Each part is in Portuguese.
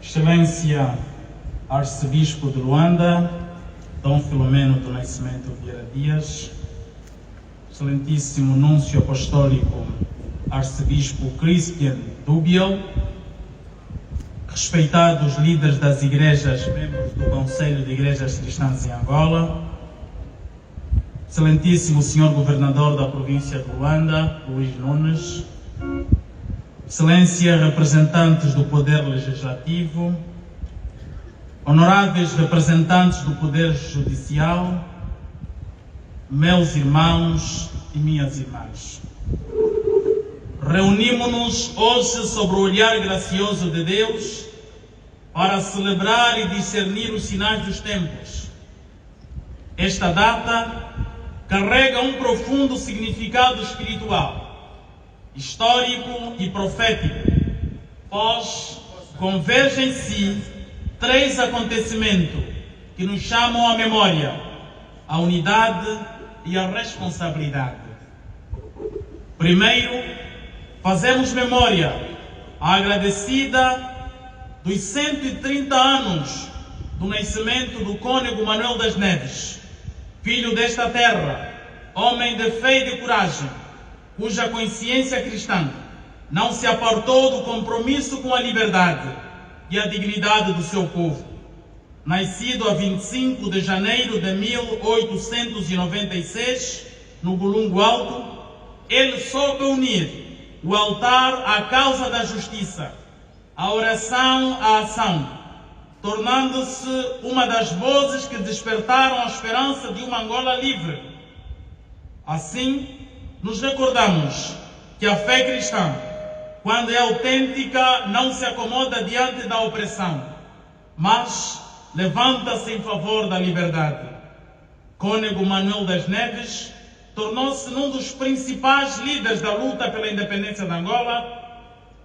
Excelência Arcebispo de Luanda, Dom Filomeno do Nascimento Vieira Dias, Excelentíssimo Núncio Apostólico Arcebispo Crispian Dubiel, respeitados líderes das igrejas, membros do Conselho de Igrejas Cristãs em Angola, Excelentíssimo Senhor Governador da Província de Luanda, Luís Nunes, Excelência representantes do Poder Legislativo, honoráveis representantes do Poder Judicial, meus irmãos e minhas irmãs. Reunimos-nos hoje sob o olhar gracioso de Deus para celebrar e discernir os sinais dos tempos. Esta data carrega um profundo significado espiritual, histórico e profético, pois convergem em si três acontecimentos que nos chamam à memória, à unidade e à responsabilidade. Primeiro, fazemos memória agradecida dos 130 anos do nascimento do cônego Manuel das Neves, filho desta terra, homem de fé e de coragem, cuja consciência cristã não se apartou do compromisso com a liberdade e a dignidade do seu povo. Nascido a 25 de janeiro de 1896, no Golungo Alto, ele soube unir o altar à causa da justiça, a oração à ação, tornando-se uma das vozes que despertaram a esperança de uma Angola livre. Assim, nos recordamos que a fé cristã, quando é autêntica, não se acomoda diante da opressão, mas levanta-se em favor da liberdade. Cônego Manuel das Neves tornou-se um dos principais líderes da luta pela independência de Angola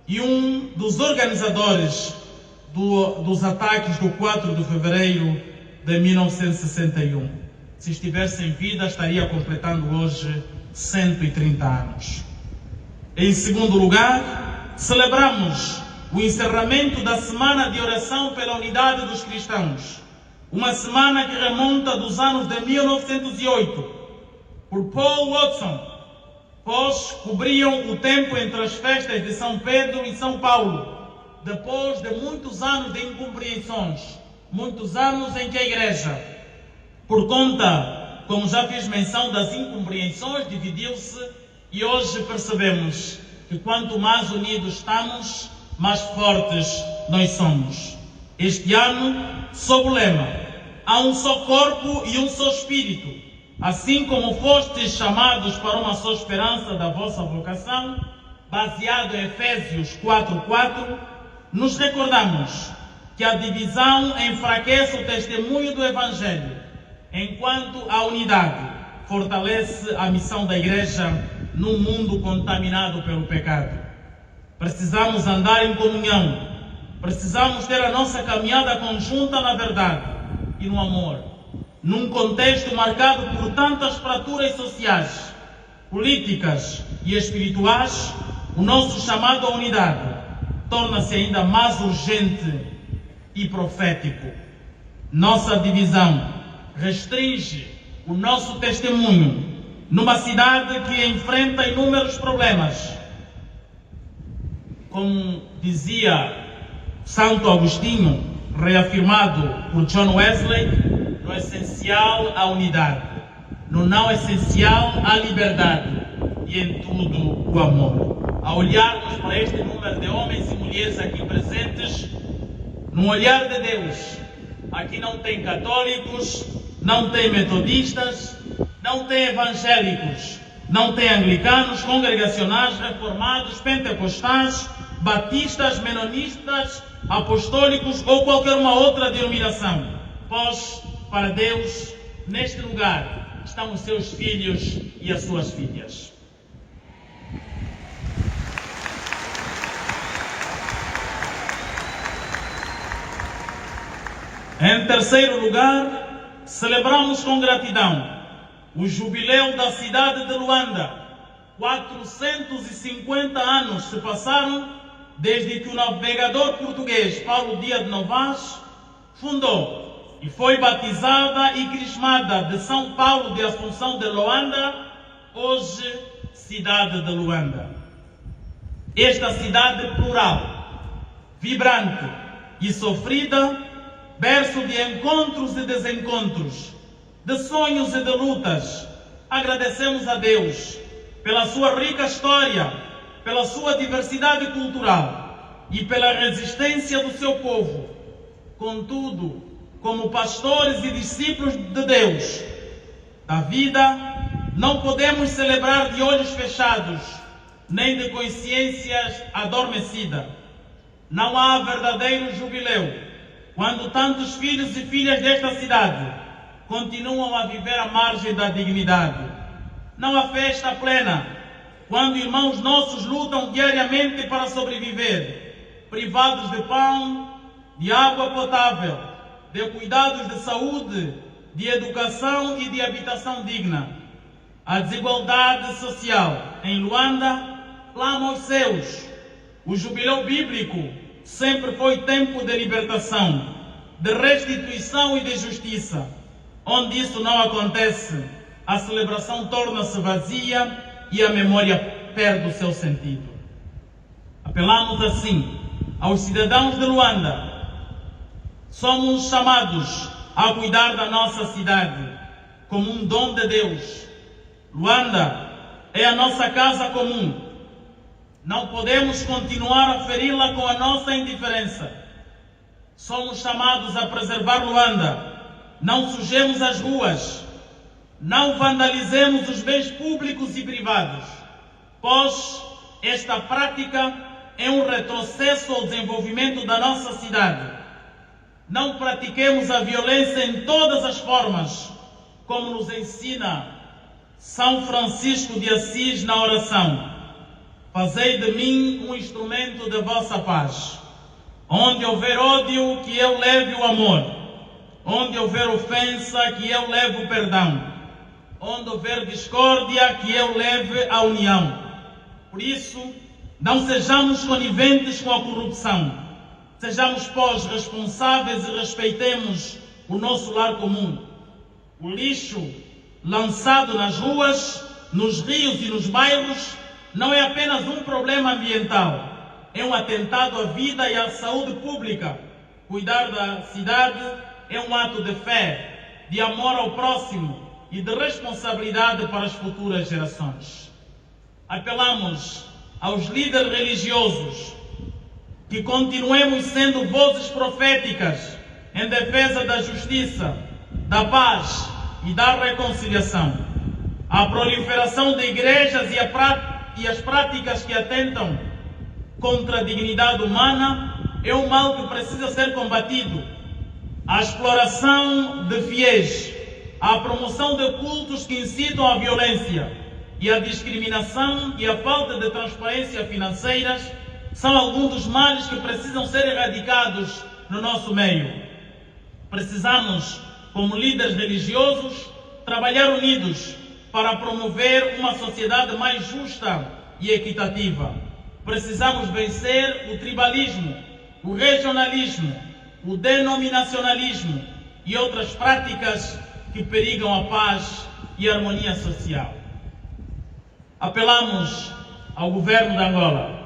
e um dos organizadores dos ataques do 4 de fevereiro de 1961. Se estivesse em vida, estaria completando hoje 130 anos. Em segundo lugar, celebramos o encerramento da Semana de Oração pela Unidade dos Cristãos, uma semana que remonta dos anos de 1908, por Paul Watson, pois cobriam o tempo entre as festas de São Pedro e São Paulo, depois de muitos anos de incompreensões, muitos anos em que a Igreja, por conta, como já fiz menção, das incompreensões, dividiu-se, e hoje percebemos que quanto mais unidos estamos, mais fortes nós somos. Este ano, sob o lema, há um só corpo e um só espírito, assim como fostes chamados para uma só esperança da vossa vocação, baseado em Efésios 4:4, nos recordamos que a divisão enfraquece o testemunho do Evangelho, enquanto a unidade fortalece a missão da Igreja num mundo contaminado pelo pecado. Precisamos andar em comunhão, precisamos ter a nossa caminhada conjunta na verdade e no amor, num contexto marcado por tantas fraturas sociais, políticas e espirituais. O nosso chamado à unidade torna-se ainda mais urgente e profético. Nossa divisão restringe o nosso testemunho numa cidade que enfrenta inúmeros problemas. Como dizia Santo Agostinho, reafirmado por John Wesley, no essencial a unidade, no não essencial a liberdade e em tudo o amor. Ao olharmos para este número de homens e mulheres aqui presentes, no olhar de Deus, aqui não tem católicos, não tem metodistas, não tem evangélicos, não tem anglicanos, congregacionais, reformados, pentecostais, batistas, menonistas, apostólicos ou qualquer uma outra denominação. Pois, para Deus, neste lugar, estão os seus filhos e as suas filhas. Em terceiro lugar, celebramos com gratidão o jubileu da cidade de Luanda. 450 anos se passaram desde que o navegador português Paulo Dias de Novas fundou e foi batizada e crismada de São Paulo de Assunção de Luanda, hoje cidade de Luanda. Esta cidade plural, vibrante e sofrida, berço de encontros e desencontros, de sonhos e de lutas, agradecemos a Deus pela sua rica história, pela sua diversidade cultural e pela resistência do seu povo. Contudo, como pastores e discípulos de Deus da vida, não podemos celebrar de olhos fechados, nem de consciências adormecidas. Não há verdadeiro jubileu quando tantos filhos e filhas desta cidade continuam a viver à margem da dignidade. Não há festa plena quando irmãos nossos lutam diariamente para sobreviver, privados de pão, de água potável, de cuidados de saúde, de educação e de habitação digna. A desigualdade social em Luanda clama aos céus. O jubileu bíblico sempre foi tempo de libertação, de restituição e de justiça. Onde isso não acontece, a celebração torna-se vazia e a memória perde o seu sentido. Apelamos assim aos cidadãos de Luanda. Somos chamados a cuidar da nossa cidade como um dom de Deus. Luanda é a nossa casa comum. Não podemos continuar a feri-la com a nossa indiferença. Somos chamados a preservar Luanda. Não sujemos as ruas. Não vandalizemos os bens públicos e privados, pois esta prática é um retrocesso ao desenvolvimento da nossa cidade. Não pratiquemos a violência em todas as formas, como nos ensina São Francisco de Assis na oração. Fazei de mim um instrumento de vossa paz. Onde houver ódio, que eu leve o amor. Onde houver ofensa, que eu leve o perdão. Onde houver discórdia, que eu leve a união. Por isso, não sejamos coniventes com a corrupção. Sejamos, pois, responsáveis e respeitemos o nosso lar comum. O lixo lançado nas ruas, nos rios e nos bairros não é apenas um problema ambiental, é um atentado à vida e à saúde pública. Cuidar da cidade é um ato de fé, de amor ao próximo e de responsabilidade para as futuras gerações. Apelamos aos líderes religiosos que continuemos sendo vozes proféticas em defesa da justiça, da paz e da reconciliação. A proliferação de igrejas e as práticas que atentam contra a dignidade humana é um mal que precisa ser combatido. A exploração de fiéis, a promoção de cultos que incitam à violência e a discriminação e a falta de transparência financeiras são alguns dos males que precisam ser erradicados no nosso meio. Precisamos, como líderes religiosos, trabalhar unidos para promover uma sociedade mais justa e equitativa. Precisamos vencer o tribalismo, o regionalismo, o denominacionalismo e outras práticas que perigam a paz e a harmonia social. Apelamos ao governo de Angola,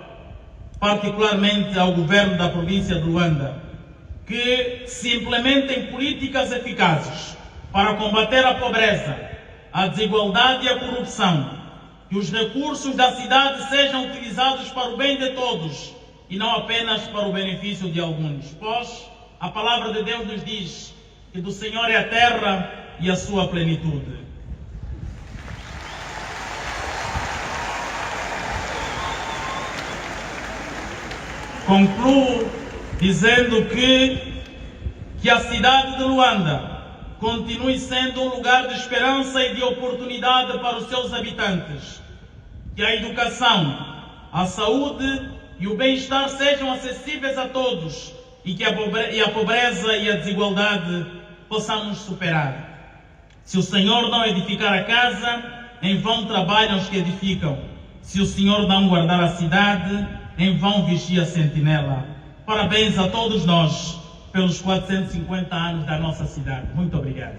particularmente ao governo da província de Luanda, que se implementem políticas eficazes para combater a pobreza, a desigualdade e a corrupção, que os recursos da cidade sejam utilizados para o bem de todos e não apenas para o benefício de alguns, pois a palavra de Deus nos diz que do Senhor é a terra e a sua plenitude. Concluo dizendo que a cidade de Luanda continue sendo um lugar de esperança e de oportunidade para os seus habitantes. Que a educação, a saúde e o bem-estar sejam acessíveis a todos e que a pobreza e a desigualdade possamos superar. Se o Senhor não edificar a casa, em vão trabalham os que edificam. Se o Senhor não guardar a cidade, em vão vigia a sentinela. Parabéns a todos nós pelos 450 anos da nossa cidade. Muito obrigado.